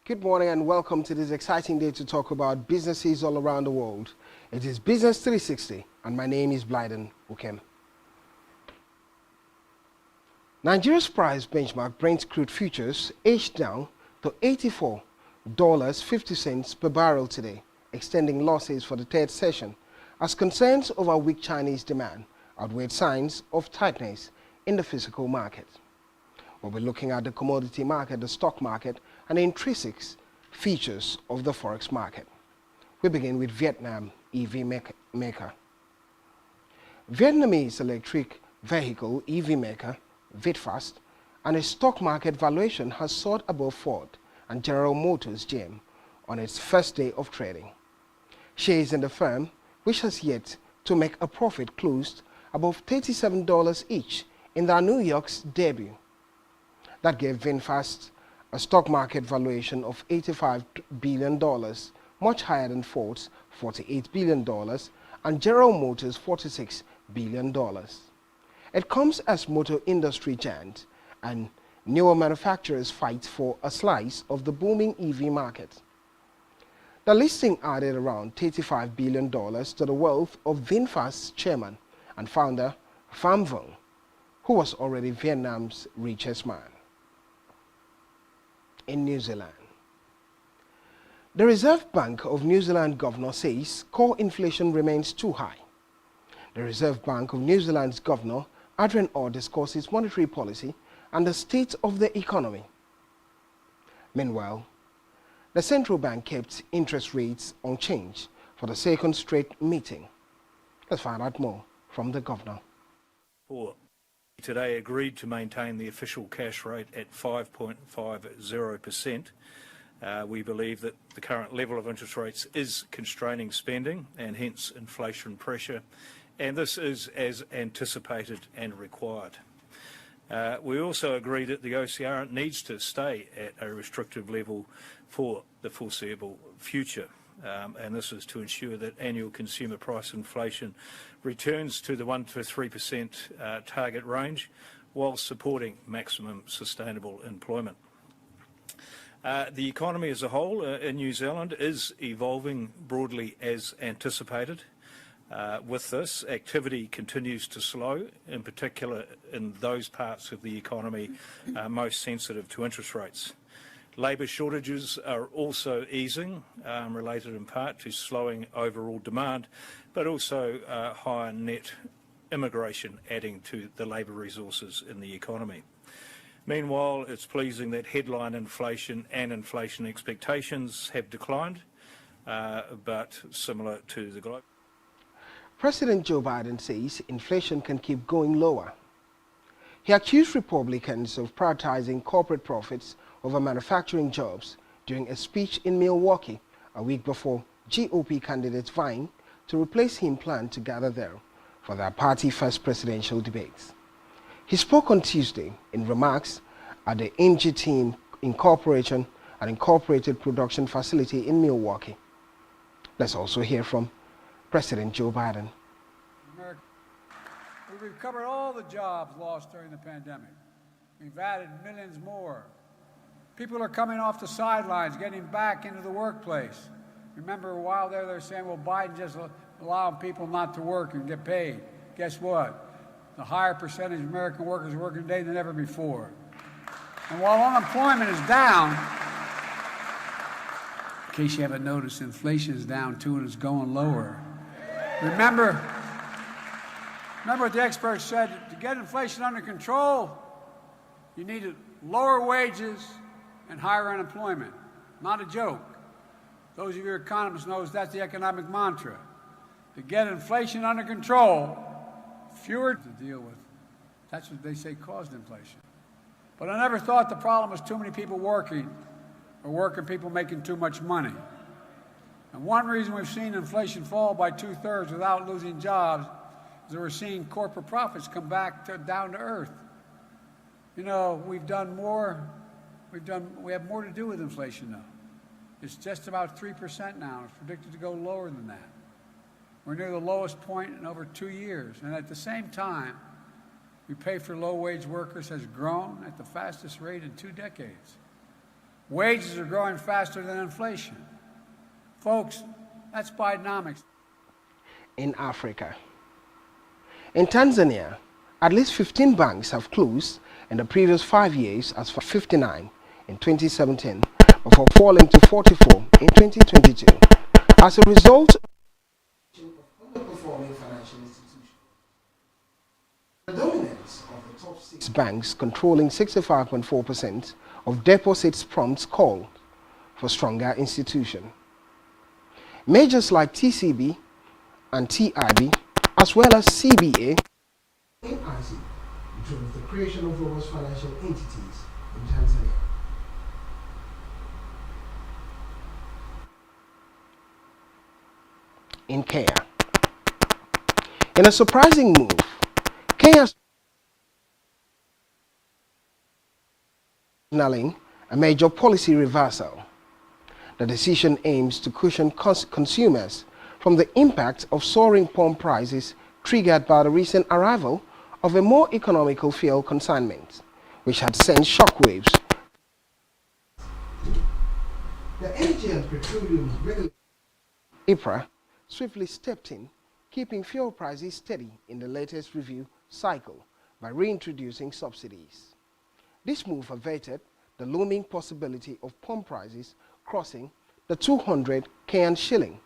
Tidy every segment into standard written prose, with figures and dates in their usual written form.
Good morning and welcome to this exciting day to talk about businesses all around the world. It is Business 360 and my name is Blyden Ukem. Nigeria's price benchmark Brent crude futures edged down to $84.50 per barrel today, extending losses for the third session as concerns over weak Chinese demand outweighed signs of tightness in the physical market. We'll be looking at the commodity market, the stock market, and the intrinsic features of the forex market. We begin with Vietnam EV maker. Vietnamese electric vehicle EV maker VinFast and its stock market valuation has soared above Ford and General Motors GM on its first day of trading. Shares in the firm, which has yet to make a profit, closed above $37 each in their New York's debut. That gave VinFast a stock market valuation of $85 billion, much higher than Ford's $48 billion and General Motors' $46 billion. It comes as motor industry giants and newer manufacturers fight for a slice of the booming EV market. The listing added around $35 billion to the wealth of VinFast's chairman and founder, Pham Vung, who was already Vietnam's richest man. In New Zealand, the Reserve Bank of New Zealand governor says core inflation remains too high. The Reserve Bank of New Zealand's governor, Adrian Orr, discusses monetary policy and the state of the economy. Meanwhile, the central bank kept interest rates unchanged for the second straight meeting. Let's find out more from the governor. Today agreed to maintain the official cash rate at 5.50%. We believe that the current level of interest rates is constraining spending and hence inflation pressure, and this is as anticipated and required. We also agree that the OCR needs to stay at a restrictive level for the foreseeable future. And this is to ensure that annual consumer price inflation returns to the 1 to 3% target range while supporting maximum sustainable employment. The economy as a whole in New Zealand is evolving broadly as anticipated. With this, activity continues to slow, in particular in those parts of the economy most sensitive to interest rates. Labour shortages are also easing, related in part to slowing overall demand, but also higher net immigration adding to the labour resources in the economy. Meanwhile, it's pleasing that headline inflation and inflation expectations have declined, but similar to the globe. President Joe Biden says inflation can keep going lower. He accused Republicans of prioritizing corporate profits over manufacturing jobs during a speech in Milwaukee a week before GOP candidates vying to replace him planned to gather there for their party first presidential debates. He spoke on Tuesday in remarks at the MG Team Incorporation, an incorporated production facility in Milwaukee. Let's also hear from President Joe Biden. We've recovered all the jobs lost during the pandemic. We've added millions more. People are coming off the sidelines, getting back into the workplace. Remember a while there, they were saying, well, Biden just allowing people not to work and get paid. Guess what? The higher percentage of American workers are working today than ever before. And while unemployment is down, in case you haven't noticed, inflation is down too and it's going lower. Remember what the experts said, to get inflation under control, you needed lower wages and higher unemployment. Not a joke. Those of you economists know that's the economic mantra. To get inflation under control, fewer to deal with. That's what they say caused inflation. But I never thought the problem was too many people working or working people making too much money. And one reason we've seen inflation fall by 2/3 without losing jobs is that we're seeing corporate profits come back down to earth. You know, we have more to do with inflation now. It's just about 3% now. It's predicted to go lower than that. We're near the lowest point in over 2 years. And at the same time, we pay for low-wage workers has grown at the fastest rate in 2 decades. Wages are growing faster than inflation. Folks, that's Bidenomics. In Africa. In Tanzania, at least 15 banks have closed in the previous 5 years as for 59 in 2017 before falling to 44 in 2022 as a result of underperforming financial institutions. The dominance of the top 6 banks controlling 65.4% of deposits prompts call for stronger institution. Majors like TCB and TIB, as well as CBA, drove the creation of robust financial entities in Tanzania. In Kenya. In a surprising move, Kenya's signaling a major policy reversal. The decision aims to cushion consumers from the impact of soaring pump prices triggered by the recent arrival of a more economical fuel consignment, which had sent shockwaves. The Energy and Petroleum Regulatory EPRA swiftly stepped in, keeping fuel prices steady in the latest review cycle by reintroducing subsidies. This move averted the looming possibility of pump prices crossing the 200 Kenyan shilling,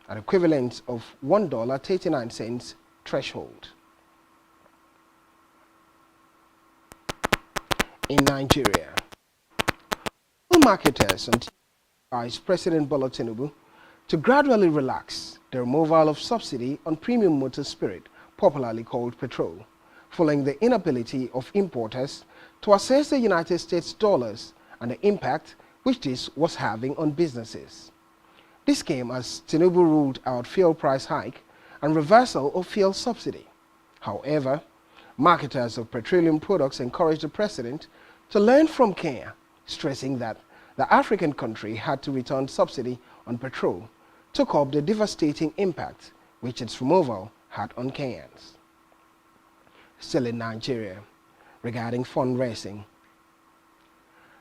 an equivalent of $1.39 threshold. In Nigeria, marketers advised President Bola Tinubu to gradually relax the removal of subsidy on premium motor spirit, popularly called petrol, following the inability of importers to assess the United States dollars and the impact which this was having on businesses. This came as Tinubu ruled out fuel price hike and reversal of fuel subsidy. However, marketers of petroleum products encouraged the president to learn from Kenya, stressing that the African country had to return subsidy on petrol, took up the devastating impact which its removal had on Kenyans. Still in Nigeria, regarding fundraising,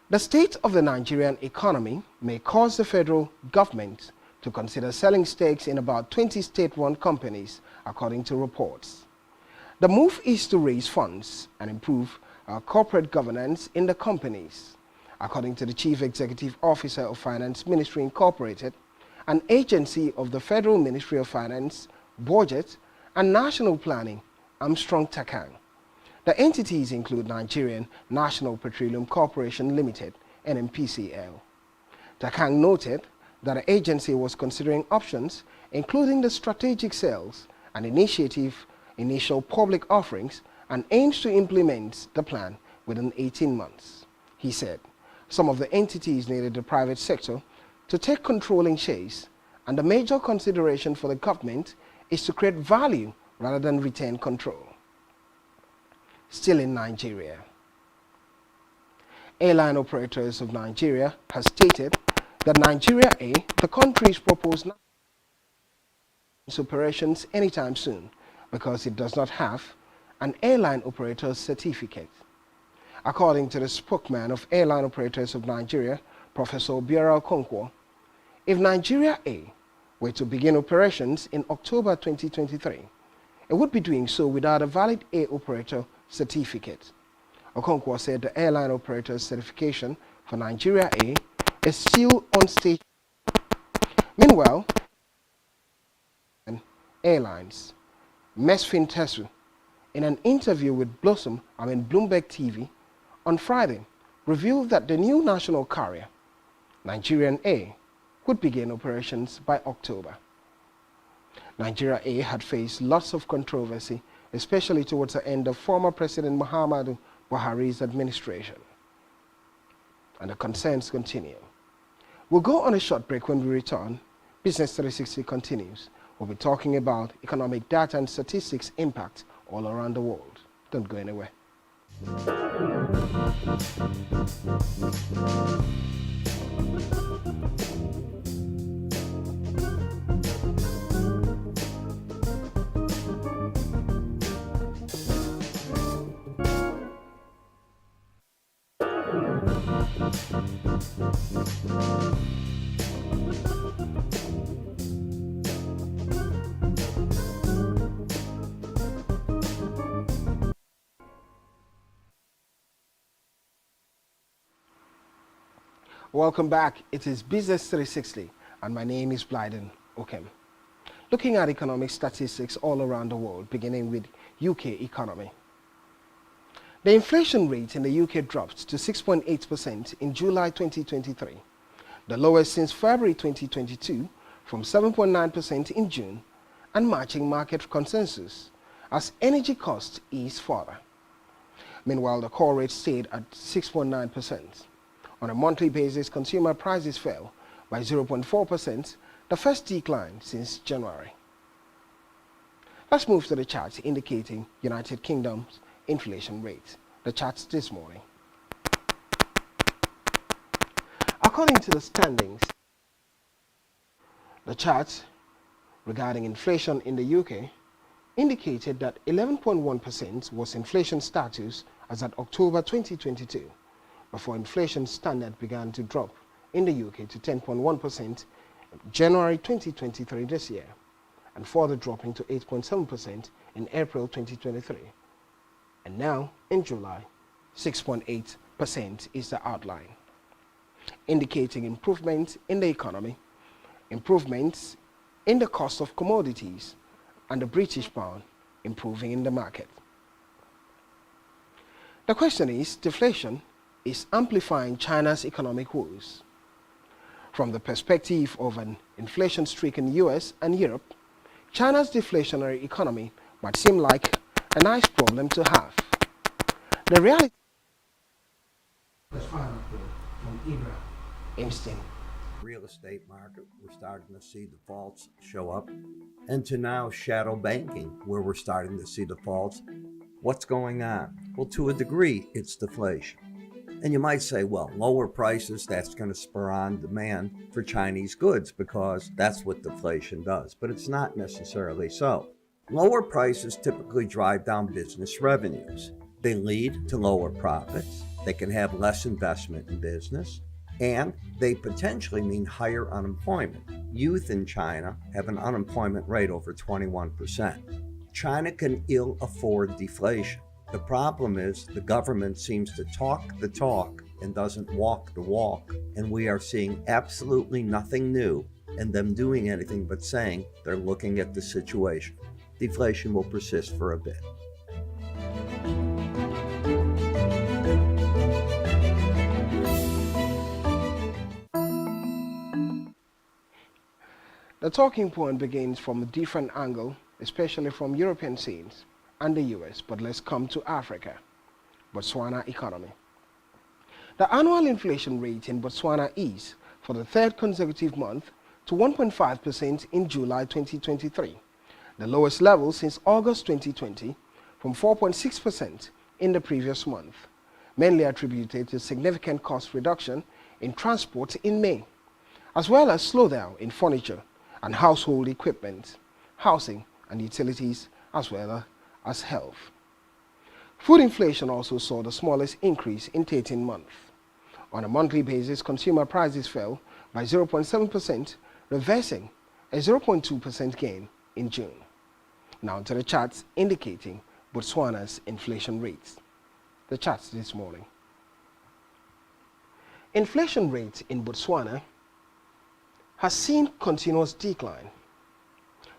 the state of the Nigerian economy may cause the federal government to consider selling stakes in about 20 state-run companies, according to reports. The move is to raise funds and improve corporate governance in the companies, according to the Chief Executive Officer of Finance Ministry Incorporated, an agency of the Federal Ministry of Finance, Budget and National Planning, Armstrong Takang. The entities include Nigerian National Petroleum Corporation Limited, NNPCL. Takang noted that the agency was considering options, including the strategic sales and initial public offerings, and aims to implement the plan within 18 months. He said some of the entities needed the private sector to take controlling shares, and the major consideration for the government is to create value rather than retain control. Still in Nigeria, Airline Operators of Nigeria has stated that Nigeria A, the country's proposed operations anytime soon because it does not have an airline operator's certificate. According to the spokesman of Airline Operators of Nigeria, Professor Obiora Okonkwo, if Nigeria A were to begin operations in October 2023, it would be doing so without a valid A operator certificate. Okonkwo said the airline operator's certification for Nigeria A is still on stage. Meanwhile, Airlines, Mesfin Tesu, in an interview with Bloomberg TV on Friday, revealed that the new national carrier, Nigerian A, would begin operations by October. Nigeria A had faced lots of controversy, especially towards the end of former President Muhammadu Buhari's administration. And the concerns continue. We'll go on a short break. When we return, Business 360 continues. We'll be talking about economic data and statistics impact all around the world. Don't go anywhere. Welcome back. It is Business 360 and my name is Blyden Okem. Looking at economic statistics all around the world, beginning with UK economy. The inflation rate in the UK dropped to 6.8% in July 2023, the lowest since February 2022, from 7.9% in June, and matching market consensus as energy costs ease further. Meanwhile, the core rate stayed at 6.9%. On a monthly basis, consumer prices fell by 0.4%, the first decline since January. Let's move to the charts indicating United Kingdom's inflation rate. The charts this morning. According to the standings, the charts regarding inflation in the UK indicated that 11.1% was inflation status as at October 2022, before inflation standard began to drop in the UK to 10.1% January 2023 this year, and further dropping to 8.7% in April 2023. And now, in July, 6.8% is the outline, indicating improvement in the economy, improvements in the cost of commodities, and the British pound improving in the market. The question is, deflation is amplifying China's economic woes. From the perspective of an inflation streak in the US and Europe, China's deflationary economy might seem like a nice problem to have. The reality is from Ibra Imstein. Real estate market, we're starting to see defaults show up, and to now shadow banking, where we're starting to see defaults. What's going on? Well, to a degree, it's deflation. And you might say, well, lower prices, that's going to spur on demand for Chinese goods because that's what deflation does. But it's not necessarily so. Lower prices typically drive down business revenues. They lead to lower profits. They can have less investment in business. And they potentially mean higher unemployment. Youth in China have an unemployment rate over 21%. China can ill afford deflation. The problem is the government seems to talk the talk and doesn't walk the walk, and we are seeing absolutely nothing new in them doing anything but saying they're looking at the situation. Deflation will persist for a bit. The talking point begins from a different angle, especially from European scenes and the US, but let's come to Africa. Botswana economy. The annual inflation rate in Botswana eased for the third consecutive month to 1.5% in July 2023, the lowest level since August 2020, from 4.6% in the previous month, mainly attributed to significant cost reduction in transport in May, as well as slowdown in furniture and household equipment, housing and utilities, as well as health. Food inflation also saw the smallest increase in 13 months. On a monthly basis, consumer prices fell by 0.7%, reversing a 0.2% gain in June. Now to the charts indicating Botswana's inflation rates. The charts this morning. Inflation rate in Botswana has seen continuous decline,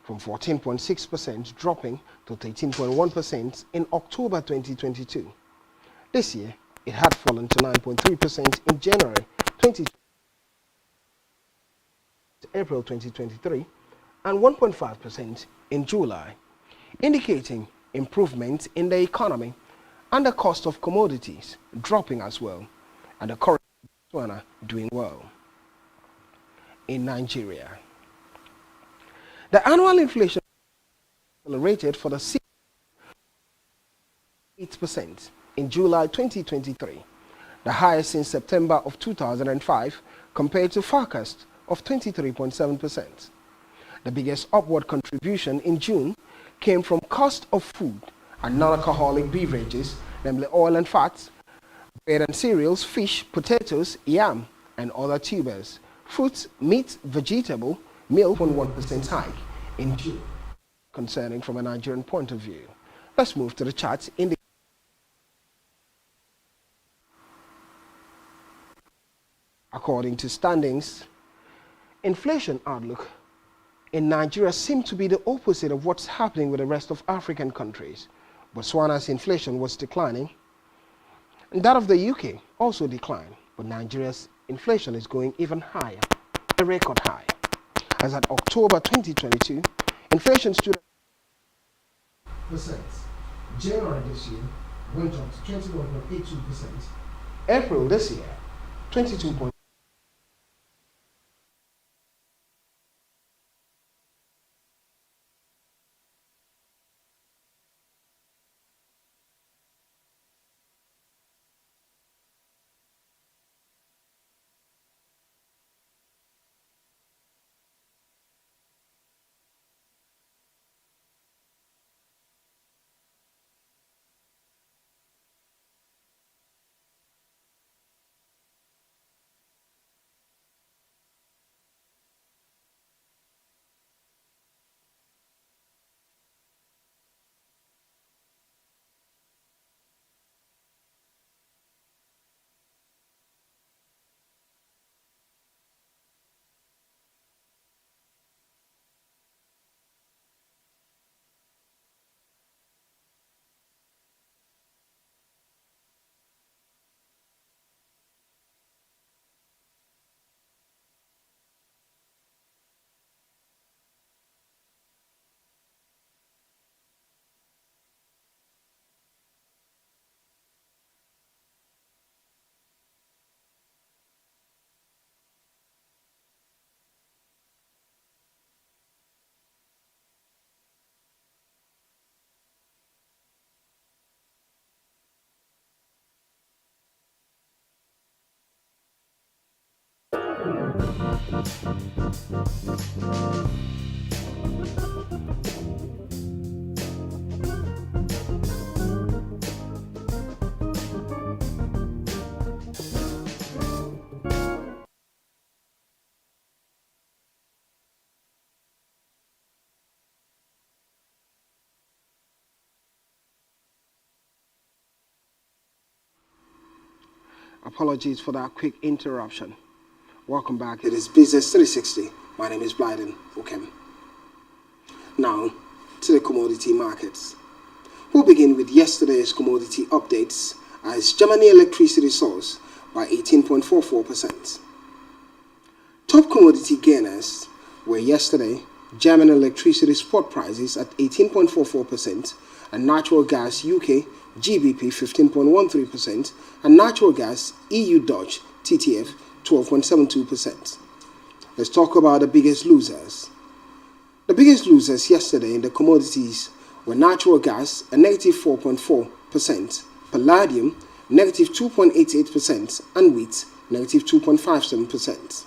from 14.6% dropping to 13.1% in October 2022. This year, it had fallen to 9.3% in January 2020, April 2023, and 1.5% in July, indicating improvement in the economy and the cost of commodities dropping as well, and the currency of Botswana doing well. In Nigeria, the annual inflation accelerated for the 8% in July 2023, the highest since September of 2005, compared to forecast of 23.7%. The biggest upward contribution in June came from cost of food and non-alcoholic beverages, namely oil and fats, bread and cereals, fish, potatoes, yam, and other tubers, fruits, meat, vegetable, milk, 1% hike in June, concerning from a Nigerian point of view. Let's move to the charts in the According to Standings Inflation Outlook, in Nigeria seemed to be the opposite of what's happening with the rest of African countries. Botswana's inflation was declining, and that of the UK also declined, but Nigeria's inflation is going even higher, a record high. As at October 2022, inflation stood at %. January this year went up to 21.82%. April this year, 22. Apologies for that quick interruption. Welcome back. It is Business 360. My name is Blyden Okem. Now, to the commodity markets. We'll begin with yesterday's commodity updates as Germany electricity soars by 18.44%. Top commodity gainers were yesterday German electricity spot prices at 18.44% and natural gas UK GBP 15.13% and natural gas EU Dutch TTF 12.72%. Let's talk about the biggest losers. The biggest losers yesterday in the commodities were natural gas at negative 4.4%, palladium negative 2.88% and wheat negative 2.57%.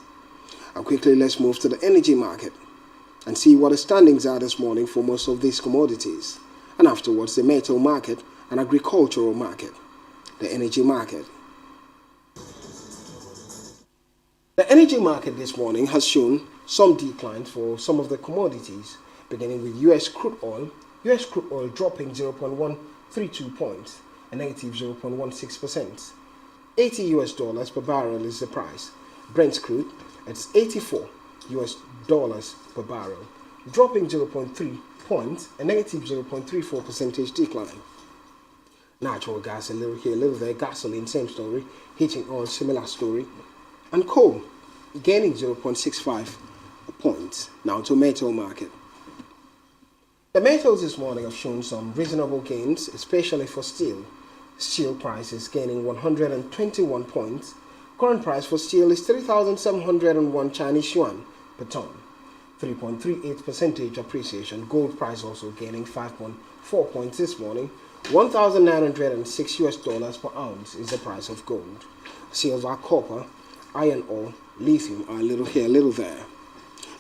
And quickly let's move to the energy market and see what the standings are this morning for most of these commodities, and afterwards the metal market and agricultural market, the energy market. The energy market this morning has shown some declines for some of the commodities, beginning with US crude oil. US crude oil dropping 0.132 points, a negative 0.16%. $80 per barrel is the price. Brent crude, it's $84 per barrel, dropping 0.3 points, a negative 0.34% decline. Natural gas, a little here, a little there. Gasoline, same story. Heating oil, similar story. And coal, gaining 0.65 points. Now to metal market. The metals this morning have shown some reasonable gains, especially for steel. Steel prices gaining 121 points. Current price for steel is 3,701 Chinese yuan per ton, 3.38% appreciation. Gold price also gaining 5.4 points this morning. $1,906 per ounce is the price of gold. Silver, copper, iron ore, lithium are a little here, a little there.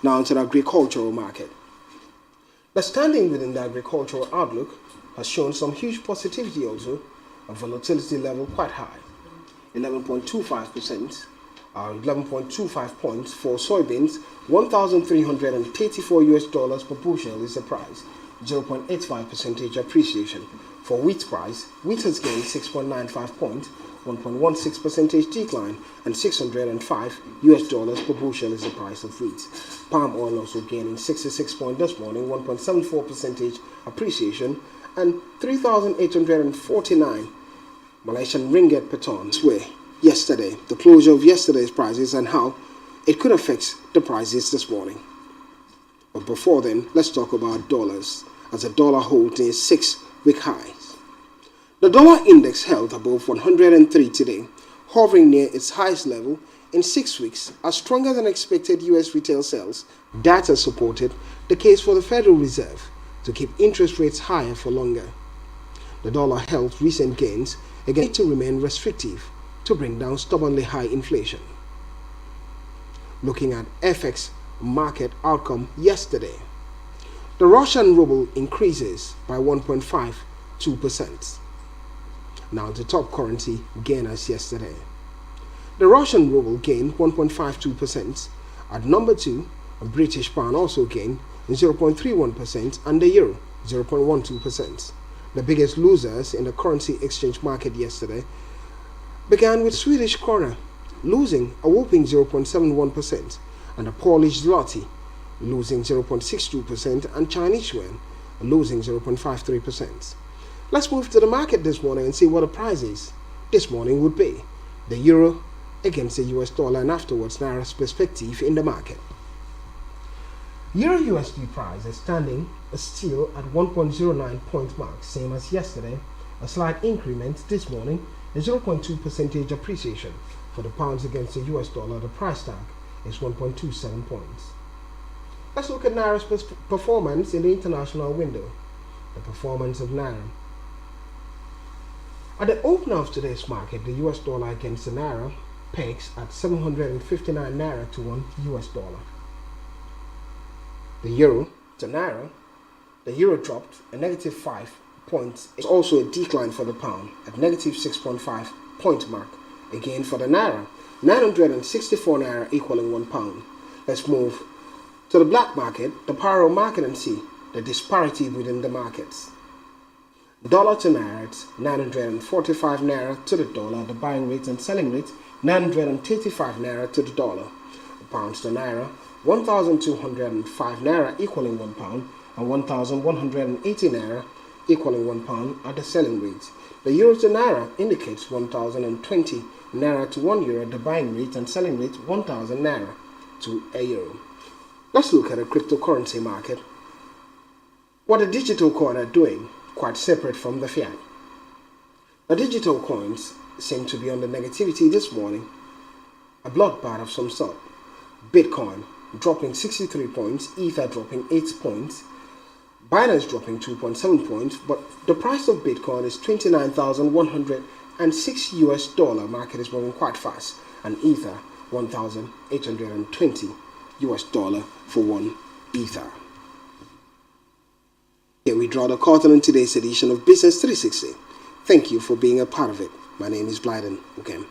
Now into the agricultural market. The standing within the agricultural outlook has shown some huge positivity also, a volatility level quite high, 11.25%, 11.25 points for soybeans, $1,334 per bushel is the price, 0.85% appreciation. For wheat price, wheat has gained 6.95 points, 1.16 percentage decline, and $605 per bushel is the price of wheat. Palm oil also gaining 66 points this morning, 1.74 percentage appreciation, and 3,849 Malaysian ringgit per ton. Yesterday, the closure of yesterday's prices and how it could affect the prices this morning. But before then, let's talk about dollars, as the dollar holds near 6-week highs. The dollar index held above 103 today, hovering near its highest level in 6 weeks, as stronger than expected U.S. retail sales data supported the case for the Federal Reserve to keep interest rates higher for longer. The dollar held recent gains again to remain restrictive to bring down stubbornly high inflation. Looking at FX market outcome yesterday, the Russian ruble increases by 1.52%. Now the top currency gainers yesterday. The Russian ruble gained 1.52%. At number 2, a British pound also gained 0.31% and the euro 0.12%. The biggest losers in the currency exchange market yesterday began with Swedish krona losing a whopping 0.71%, and the Polish zloty losing 0.62%, and Chinese yuan losing 0.53%. Let's move to the market this morning and see what the prices this morning would be. The euro against the US dollar, and afterwards Naira's perspective in the market. Euro USD price is standing still at 1.09 point mark, same as yesterday. A slight increment this morning, a 0.2 percentage appreciation. For the pounds against the US dollar, the price tag is 1.27 points. Let's look at Naira's performance in the international window. The performance of Naira. At the opener of today's market, the US dollar against the Naira pegs at 759 Naira to 1 US dollar. The euro to Naira, the euro dropped a negative 5 points. It's also a decline for the pound at negative 6.5 point mark. Again for the Naira, 964 Naira equaling 1 pound. Let's move to the black market, the parallel market, and see the disparity within the markets. Dollar to Naira, it's 945 Naira to the dollar, the buying rate and selling rate, 935 Naira to the dollar. The pounds to Naira, 1,205 Naira equaling 1 pound, and 1,180 Naira equaling 1 pound at the selling rate. The euro to Naira indicates 1,020 Naira to 1 euro, the buying rate and selling rate 1,000 Naira to a euro. Let's look at the cryptocurrency market. What the digital coins are doing, quite separate from the fiat. The digital coins seem to be on the negativity this morning, a bloodbath of some sort. Bitcoin dropping 63 points, Ether dropping 8 points, Binance dropping 2.7 points, but the price of Bitcoin is $29,106 US dollar. Market is moving quite fast, and Ether 1,820 US dollar for 1 Ether. Here we draw the curtain on today's edition of Business 360. Thank you for being a part of it. My name is Blyden Ukem.